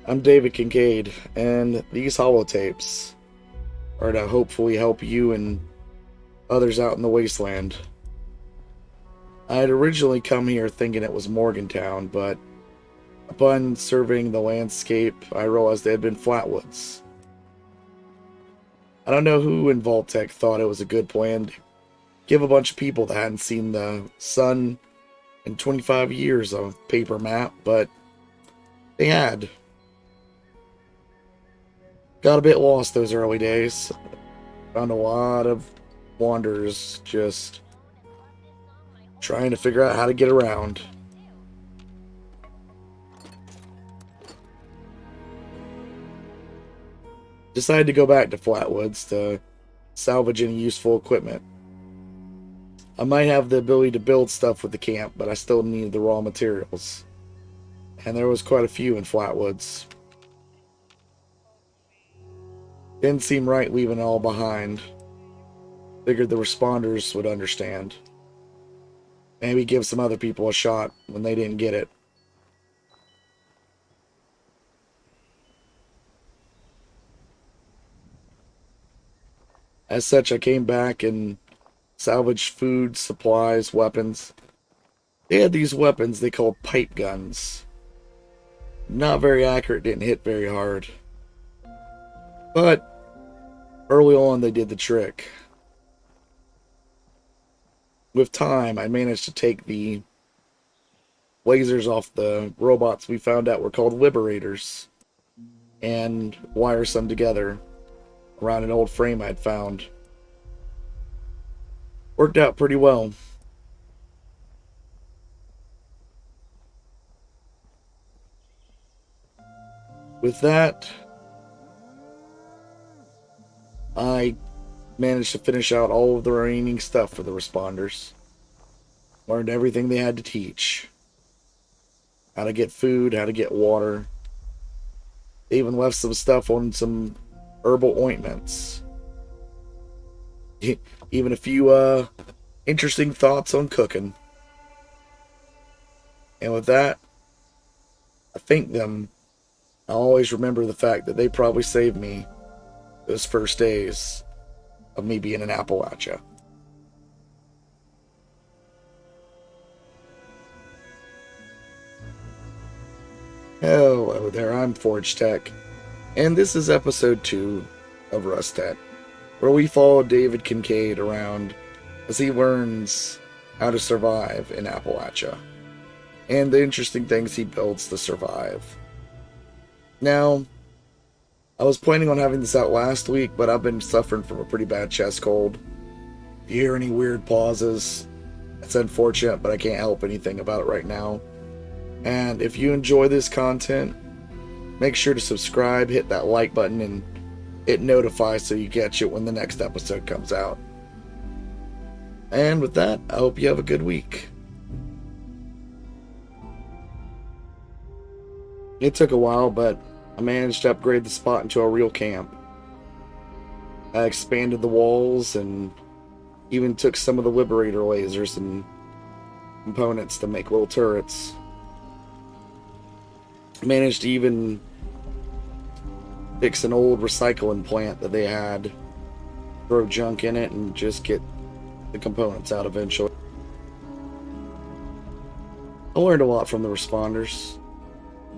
I'm David Kincaid, and these holotapes are to hopefully help you and others out in the wasteland. I had originally come here thinking it was Morgantown, but upon surveying the landscape, I realized they had been Flatwoods. I don't know who in Vault-Tec thought it was a good plan to give a bunch of people that hadn't seen the sun in 25 years a paper map, but they had. Got a bit lost those early days. Found a lot of wanderers just trying to figure out how to get around. Decided to go back to Flatwoods to salvage any useful equipment. I might have the ability to build stuff with the camp, but I still needed the raw materials. And there was quite a few in Flatwoods. Didn't seem right leaving it all behind. Figured the responders would understand. Maybe give some other people a shot when they didn't get it. As such, I came back and salvaged food, supplies, weapons. They had these weapons they called pipe guns. Not very accurate, didn't hit very hard. But early on, they did the trick. With time, I managed to take the lasers off the robots we found out were called Liberators and wire some together around an old frame I'd found. Worked out pretty well. With that, I managed to finish out all of the remaining stuff for the responders. Learned everything they had to teach. How to get food, how to get water. They even left some stuff on some herbal ointments. Even a few interesting thoughts on cooking. And with that, I thank them. I always remember the fact that they probably saved me those first days of me being in Appalachia. Hello there, I'm Forge Tech, and this is episode 2 of Rust Tech, where we follow David Kincaid around as he learns how to survive in Appalachia, and the interesting things he builds to survive. Now, I was planning on having this out last week, but I've been suffering from a pretty bad chest cold. If you hear any weird pauses, it's unfortunate, but I can't help anything about it right now. And if you enjoy this content, make sure to subscribe, hit that like button, and hit notify so you catch it when the next episode comes out. And with that, I hope you have a good week. It took a while, but I managed to upgrade the spot into a real camp. I expanded the walls and even took some of the Liberator lasers and components to make little turrets. Managed to even fix an old recycling plant that they had, throw junk in it, and just get the components out eventually. I learned a lot from the responders.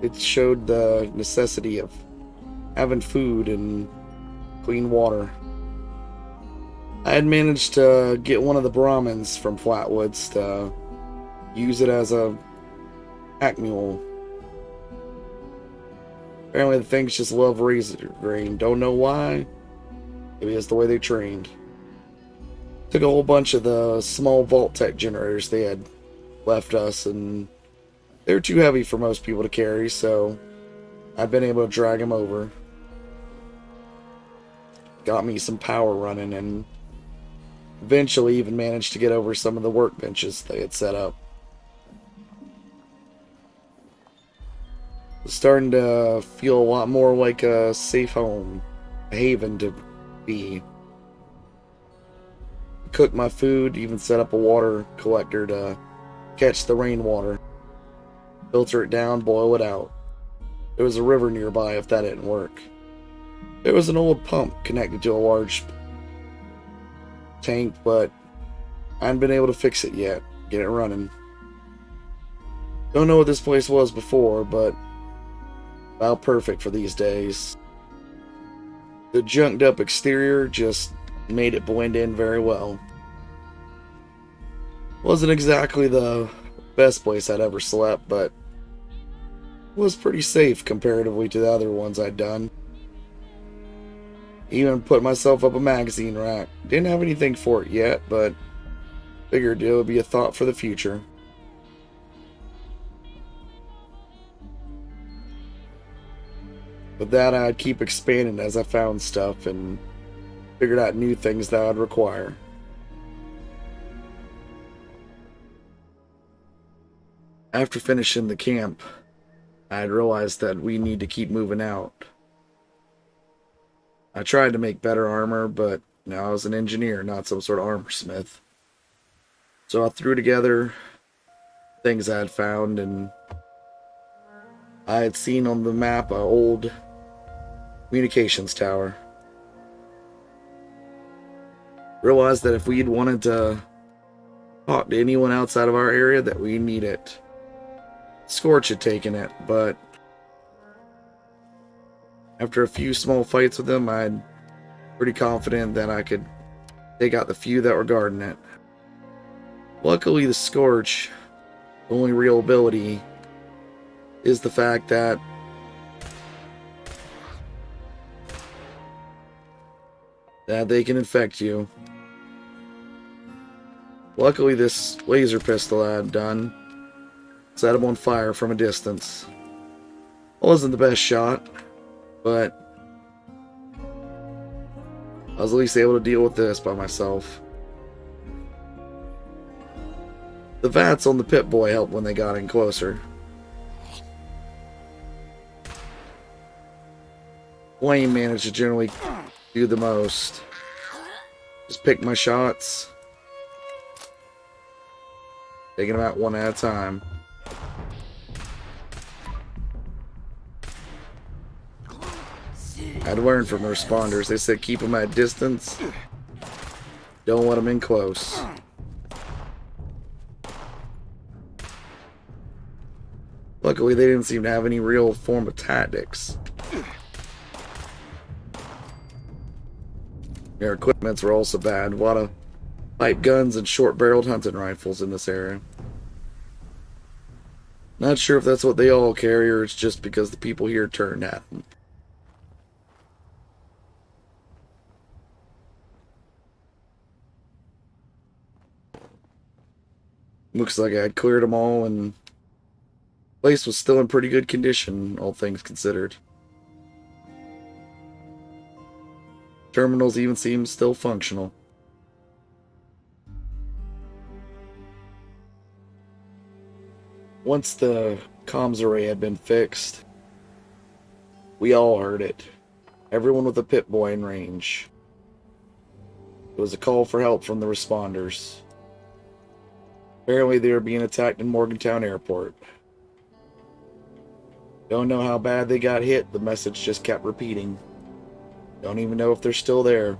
It showed the necessity of having food and clean water. I had managed to get one of the Brahmins from Flatwoods to use it as a pack mule. Apparently the things just love razor grain. Don't know why. Maybe it's the way they trained. Took a whole bunch of the small Vault-Tec generators they had left us, and they were too heavy for most people to carry, so I've been able to drag them over. Got me some power running, and eventually even managed to get over some of the workbenches they had set up. Starting to feel a lot more like a safe home, a haven to be. Cook my food, even set up a water collector to catch the rainwater. Filter it down, boil it out. There was a river nearby if that didn't work. There was an old pump connected to a large tank, but I hadn't been able to fix it yet, get it running. Don't know what this place was before, but about perfect for these days. The junked up exterior just made it blend in very well. Wasn't exactly the best place I'd ever slept, but was pretty safe comparatively to the other ones I'd done. Even put myself up a magazine rack. Didn't have anything for it yet, but figured it would be a thought for the future. With that, I'd keep expanding as I found stuff and figured out new things that I'd require. After finishing the camp, I had realized that we need to keep moving out. I tried to make better armor, but now I was an engineer, not some sort of armor smith. So I threw together things I had found, and I had seen on the map an old communications tower. Realized that if we'd wanted to talk to anyone outside of our area, that we need it. Scorch had taken it, but after a few small fights with them, I'm pretty confident that I could take out the few that were guarding it. Luckily, the Scorch, the only real ability, is the fact that they can infect you. Luckily, this laser pistol I had done set him on fire from a distance. I wasn't the best shot, but I was at least able to deal with this by myself. The VATS on the Pip-Boy helped when they got in closer. Flame managed to generally do the most. Just pick my shots, taking them out one at a time. I'd learned from the responders. They said keep them at distance. Don't let them in close. Luckily, they didn't seem to have any real form of tactics. Their equipments were also bad. A lot of pipe guns and short-barreled hunting rifles in this area. Not sure if that's what they all carry or it's just because the people here turned at them. Looks like I had cleared them all, and the place was still in pretty good condition, all things considered. Terminals even seem still functional. Once the comms array had been fixed, we all heard it. Everyone with a Pip-Boy in range. It was a call for help from the responders. Apparently they were being attacked in Morgantown Airport. Don't know how bad they got hit, the message just kept repeating. Don't even know if they're still there.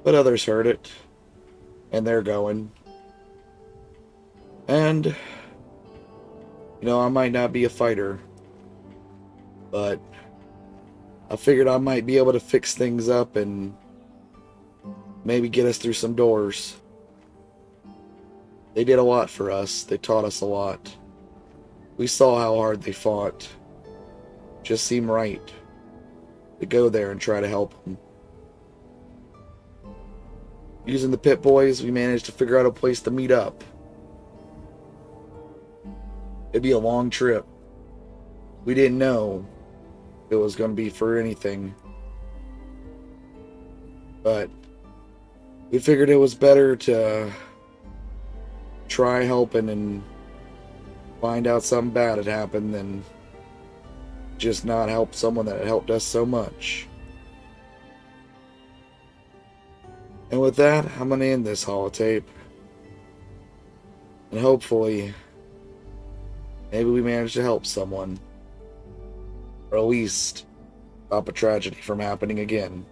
But others heard it, and they're going. And, you know, I might not be a fighter, but I figured I might be able to fix things up and maybe get us through some doors. They did a lot for us. They taught us a lot. We saw how hard they fought. Just seemed right to go there and try to help them. Using the Pip-Boys, we managed to figure out a place to meet up. It'd be a long trip. We didn't know it was going to be for anything. But we figured it was better to try helping and find out something bad had happened than just not help someone that had helped us so much. And with that, I'm going to end this holotape. And hopefully Maybe we managed to help someone. Or at least stop a tragedy from happening again.